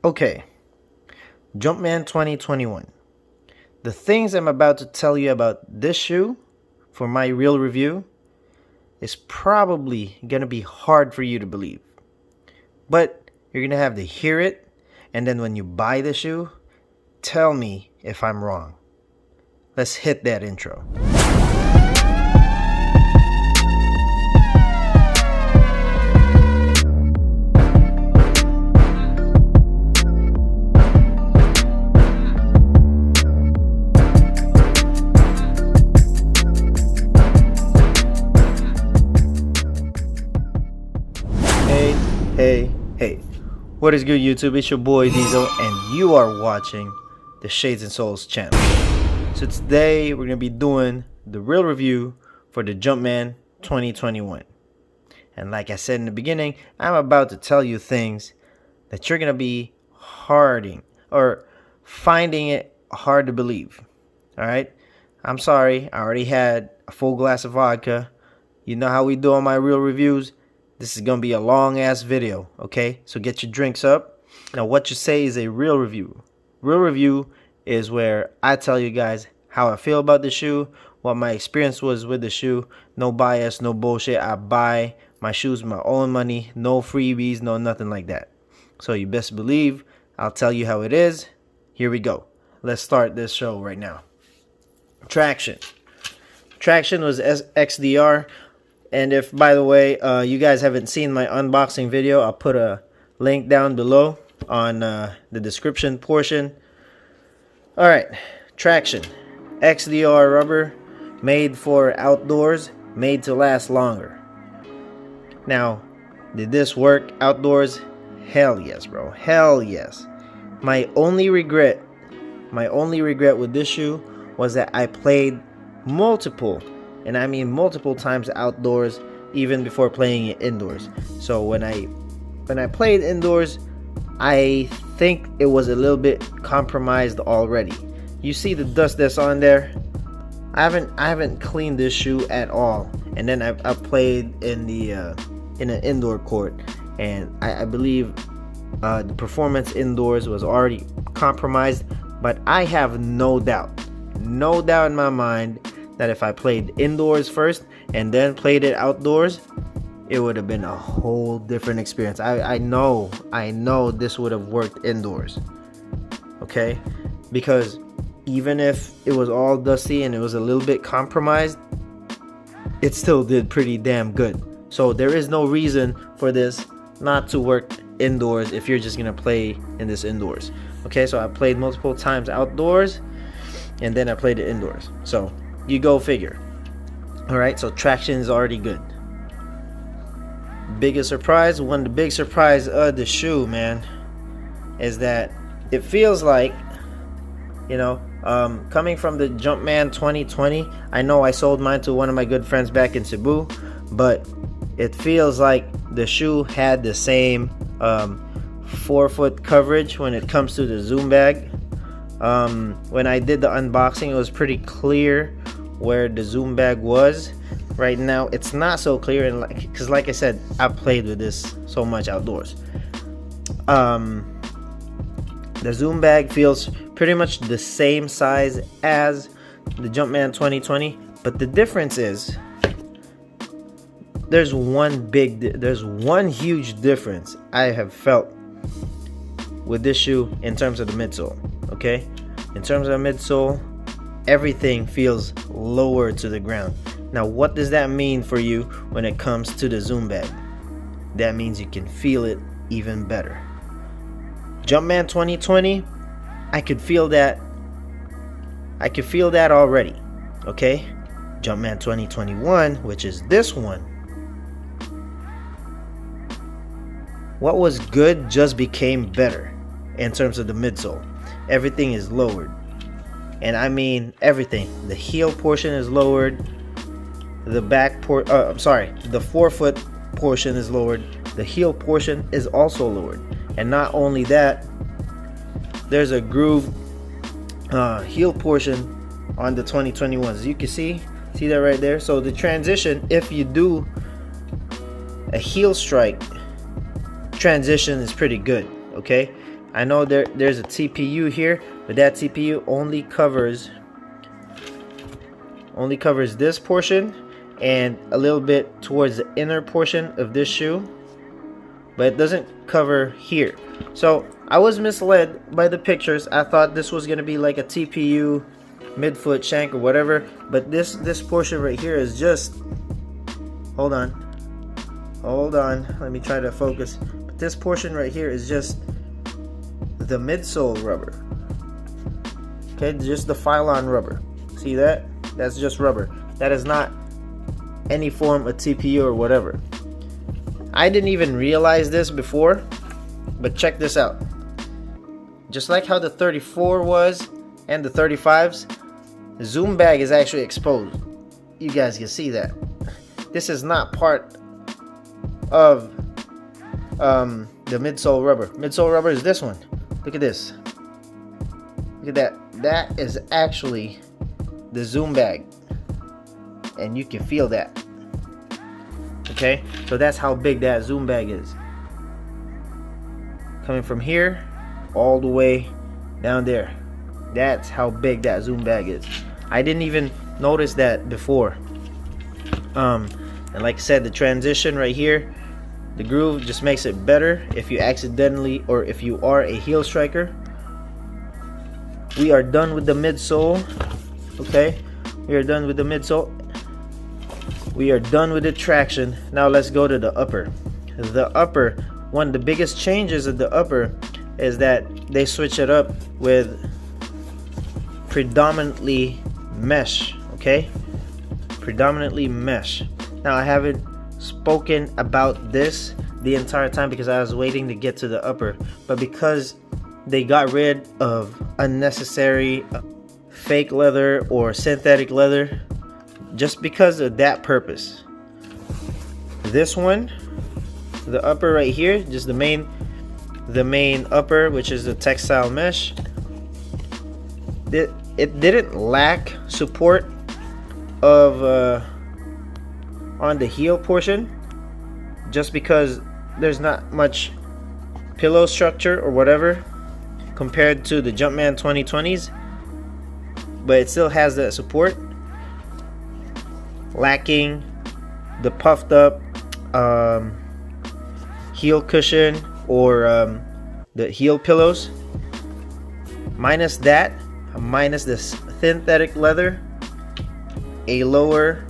Okay, Jumpman 2021. The things I'm about to tell you about this shoe for my real review is probably going to be hard for you to believe. But you're going to have to hear it, and then when you buy the shoe, tell me if I'm wrong. Let's hit that intro. Hey, what is good, YouTube? It's your boy Diesel, and you are watching the ShadeSnSoleS channel. So today we're going to be doing the real review for the Jumpman 2021. And like I said in the beginning, I'm about to tell you things that you're going to be finding it hard to believe. Alright? I'm sorry, I already had a full glass of vodka. You know how we do on my real reviews. This is going to be a long ass video, okay? So get your drinks up. Now what you say is a real review. Real review is where I tell you guys how I feel about the shoe, what my experience was with the shoe. No bias, no bullshit. I buy my shoes with my own money. No freebies, no nothing like that. So you best believe I'll tell you how it is. Here we go. Let's start this show right now. Traction. Traction was XDR. And if, by the way, you guys haven't seen my unboxing video, I'll put a link down below on the description portion. Alright, Traction. XDR rubber, made for outdoors, made to last longer. Now, did this work outdoors? Hell yes, bro. Hell yes. My only regret with this shoe was that I played multiple, and I mean multiple times outdoors, even before playing it indoors. So when I played indoors, I think it was a little bit compromised already. You see the dust that's on there? I haven't cleaned this shoe at all. And then I played in an indoor court, and I believe the performance indoors was already compromised. But I have no doubt in my mind that if I played indoors first and then played it outdoors, it would have been a whole different experience. I know this would have worked indoors. Okay? Because even if it was all dusty and it was a little bit compromised, it still did pretty damn good. So there is no reason for this not to work indoors if you're just gonna play in this indoors. Okay, so I played multiple times outdoors and then I played it indoors. So you go figure. Alright, so traction is already good. Biggest surprise, one of the big surprise of the shoe, man, is that it feels like, you know, coming from the Jumpman 2020, I know I sold mine to one of my good friends back in Cebu, but it feels like the shoe had the same 4-foot coverage when it comes to the zoom bag. When I did the unboxing, it was pretty clear where the zoom bag was. Right now it's not so clear, and because like I said, I played with this so much outdoors. The zoom bag feels pretty much the same size as the Jumpman 2020, but the difference is there's one huge difference I have felt with this shoe in terms of the midsole. Okay, in terms of the midsole, everything feels lower to the ground. Now what does that mean for you when it comes to the zoom bag? That means you can feel it even better. Jumpman 2020, I could feel that already. Okay, Jumpman 2021, which is this one, what was good just became better in terms of the midsole. Everything is lowered, and I mean everything. The heel portion is lowered, the the 4-foot portion is lowered, the heel portion is also lowered, and not only that, there's a groove heel portion on the 2021s. You can see that right there. So the transition, if you do a heel strike, transition is pretty good. Okay, I know there's a TPU here, but that TPU only covers this portion and a little bit towards the inner portion of this shoe, but it doesn't cover here. So I was misled by the pictures. I thought this was gonna be like a TPU midfoot shank or whatever, but this portion right here is just, hold on, let me try to focus. But this portion right here is just the midsole rubber. Okay, just the Phylon rubber. See that? That's just rubber. That is not any form of TPU or whatever. I didn't even realize this before, but check this out. Just like how the 34 was and the 35s, the zoom bag is actually exposed. You guys can see that. This is not part of the midsole rubber. Midsole rubber is this one. Look at this. Look at that. That is actually the zoom bag, and you can feel that. Okay, so that's how big that zoom bag is. Coming from here all the way down there. That's how big that zoom bag is. I didn't even notice that before. And like I said, the transition right here, the groove just makes it better if you accidentally, or if you are a heel striker. We are done with the midsole. Okay, we are done with the midsole. We are done with the traction. Now let's go to the upper. The upper, one of the biggest changes of the upper is that they switch it up with predominantly mesh. Okay, predominantly mesh. Now I haven't spoken about this the entire time because I was waiting to get to the upper, but because they got rid of unnecessary fake leather or synthetic leather, just because of that purpose, this one, the upper right here, just the main upper, which is the textile mesh, it didn't lack support of on the heel portion, just because there's not much pillow structure or whatever compared to the Jumpman 2020s, but it still has that support, lacking the puffed up heel cushion or the heel pillows. Minus that, minus this synthetic leather, a lower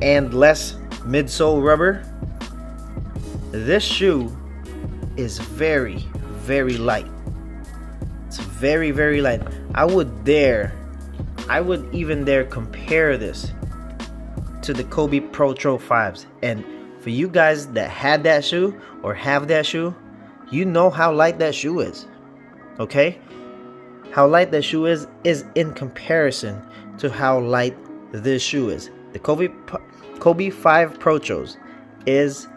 and less midsole rubber, this shoe is very, very light. It's very, very light. I would even dare compare this to the Kobe Pro Tro 5s. And for you guys that had that shoe or have that shoe, you know how light that shoe is. Okay, how light that shoe is in comparison to how light this shoe is. The Kobe 5 Pro Tros is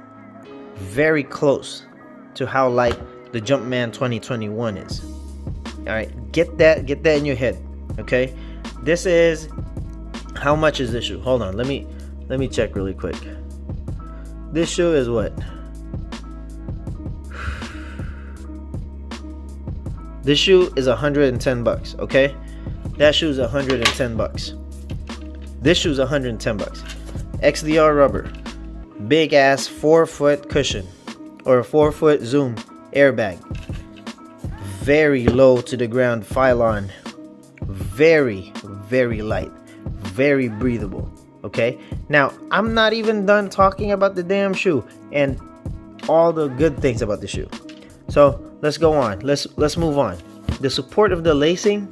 very close to how light the Jumpman 2021 is. All right, get that in your head. Okay, this is, how much is this shoe? Hold on, let me check really quick. This shoe is what? This shoe is 110 bucks. Okay, that shoe is 110 bucks. This shoe is 110 bucks. XDR rubber, big ass 4-foot cushion or 4-foot zoom airbag, very low to the ground Phylon, very, very light, very breathable. Okay, now I'm not even done talking about the damn shoe and all the good things about the shoe. So let's go on. Let's move on. The support of the lacing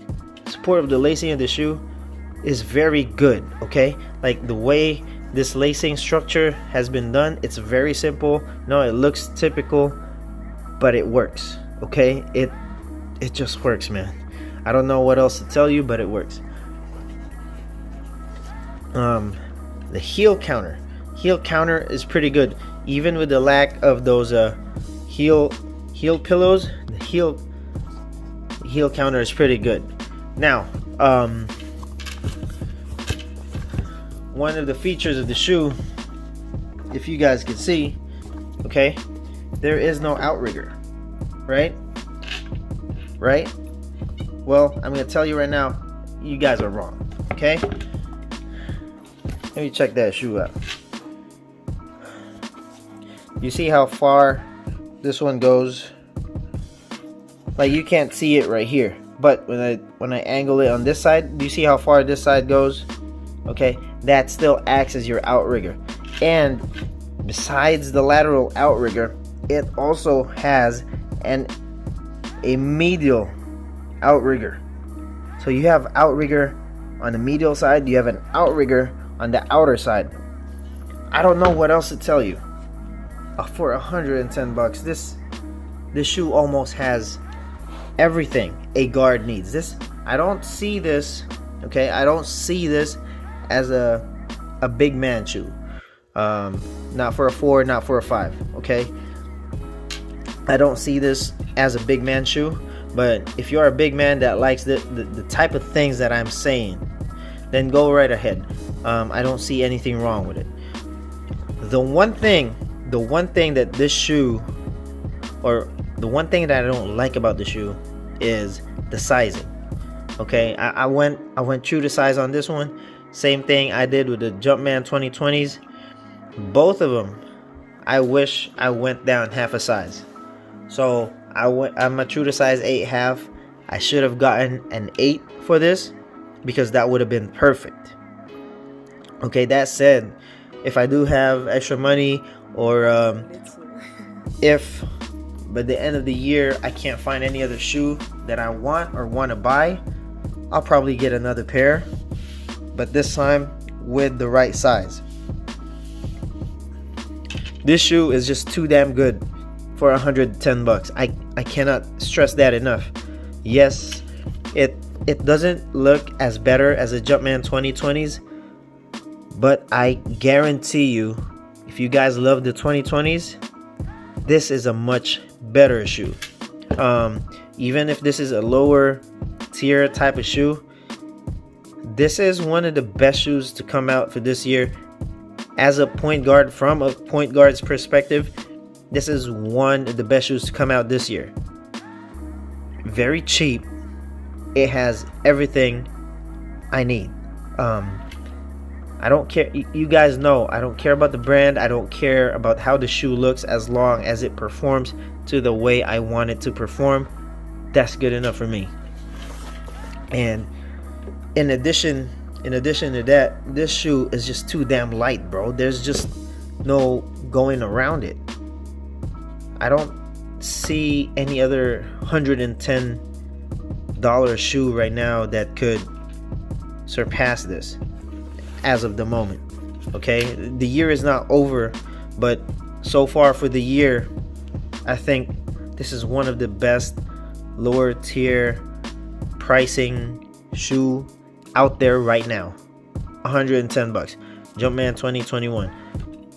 of the shoe is very good. Okay, like the way this lacing structure has been done, it's very simple. No, it looks typical, but it works. Okay, it just works, man. I don't know what else to tell you, but it works. The heel counter is pretty good, even with the lack of those heel pillows. The heel counter is pretty good. Now, one of the features of the shoe, if you guys can see, okay, there is no outrigger. right? Right? Well, I'm gonna tell you right now, you guys are wrong. Okay? Let me check that shoe out. You see how far this one goes? Like, you can't see it right here, but when I angle it on this side, do you see how far this side goes? Okay, that still acts as your outrigger. And besides the lateral outrigger, it also has a medial outrigger. So you have outrigger on the medial side, you have an outrigger on the outer side. I don't know what else to tell you. For 110 bucks, this shoe almost has everything a guard needs. This, I don't see this, okay, I don't see this as a big man shoe. Not for a 4, not for a 5, okay? I don't see this as a big man shoe, but if you're a big man that likes the type of things that I'm saying, then go right ahead. I don't see anything wrong with it. The one thing that this shoe, or the one thing that I don't like about the shoe, is the sizing. Okay, I went true to size on this one. Same thing I did with the Jumpman 2020s. Both of them, I wish I went down half a size. So I'm a true to size 8.5. I should have gotten an 8 for this, because that would have been perfect. Okay, that said, if I do have extra money, or if by the end of the year I can't find any other shoe that I want to buy, I'll probably get another pair, but this time with the right size. This shoe is just too damn good for 110 bucks. I cannot stress that enough. Yes, it doesn't look as better as the Jumpman 2020s, but I guarantee you, if you guys love the 2020s, this is a much better shoe. Even if this is a lower tier type of shoe, this is one of the best shoes to come out for this year. As a point guard, from a point guard's perspective, this is one of the best shoes to come out this year. Very cheap. It has everything I need. I don't care. You guys know I don't care about the brand. I don't care about how the shoe looks, as long as it performs to the way I want it to perform. That's good enough for me. And in addition to that, this shoe is just too damn light, bro. There's just no going around it. I don't see any other $110 shoe right now that could surpass this as of the moment. Okay, the year is not over, but so far for the year, I think this is one of the best lower tier pricing shoe out there right now. 110 bucks. Jumpman 2021.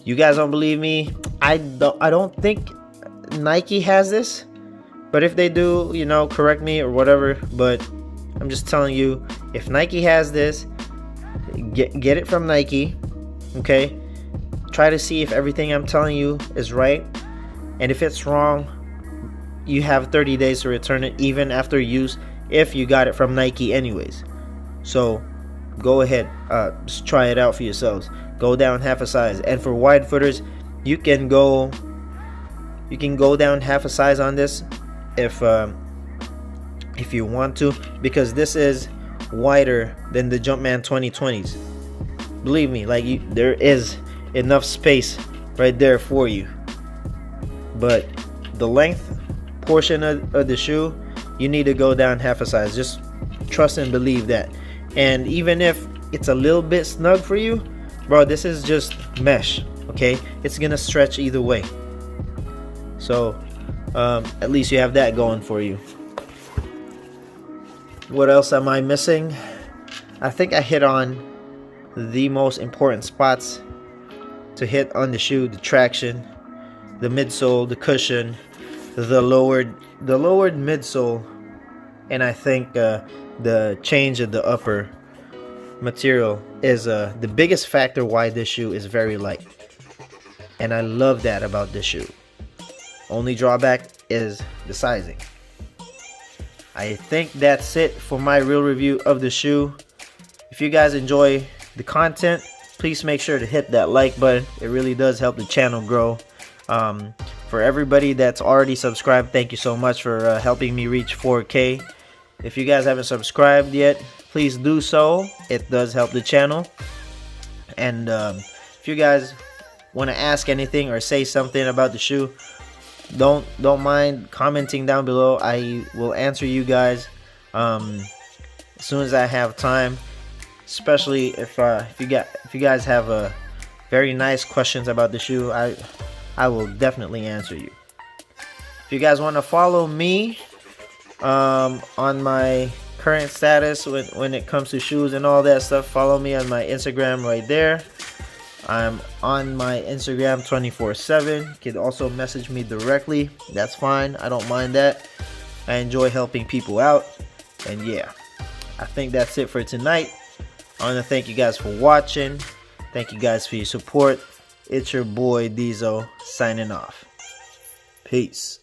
You guys don't believe me? I don't think Nike has this, but if they do, you know, correct me or whatever. But I'm just telling you, if Nike has this, get it from Nike. Okay, try to see if everything I'm telling you is right, and if it's wrong, you have 30 days to return it, even after use, if you got it from Nike anyways. So go ahead, just try it out for yourselves. Go down half a size. And for wide footers, you can go down half a size on this if you want to, because this is wider than the Jumpman 2020s. Believe me, like, there is enough space right there for you. But the length portion of the shoe, you need to go down half a size. Just trust and believe that. And even if it's a little bit snug for you, bro, this is just mesh. Okay, it's gonna stretch either way. So at least you have that going for you. What else am I missing? I think I hit on the most important spots to hit on the shoe: the traction, the midsole, the cushion, the lowered midsole, and I think the change of the upper material is the biggest factor why this shoe is very light. And I love that about this shoe. Only drawback is the sizing. I think that's it for my real review of the shoe. If you guys enjoy the content, please make sure to hit that like button. It really does help the channel grow. For everybody that's already subscribed, thank you so much for helping me reach 4K. If you guys haven't subscribed yet, please do so. It does help the channel. And if you guys want to ask anything or say something about the shoe, don't mind commenting down below. I will answer you guys as soon as I have time. Especially if you guys have very nice questions about the shoe, I will definitely answer you. If you guys want to follow me on my current status when it comes to shoes and all that stuff, follow me on my Instagram right there. I'm on my Instagram 24/7. You can also message me directly. That's fine. I don't mind that. I enjoy helping people out. And yeah, I think that's it for tonight. I want to thank you guys for watching. Thank you guys for your support. It's your boy Diesel signing off. Peace.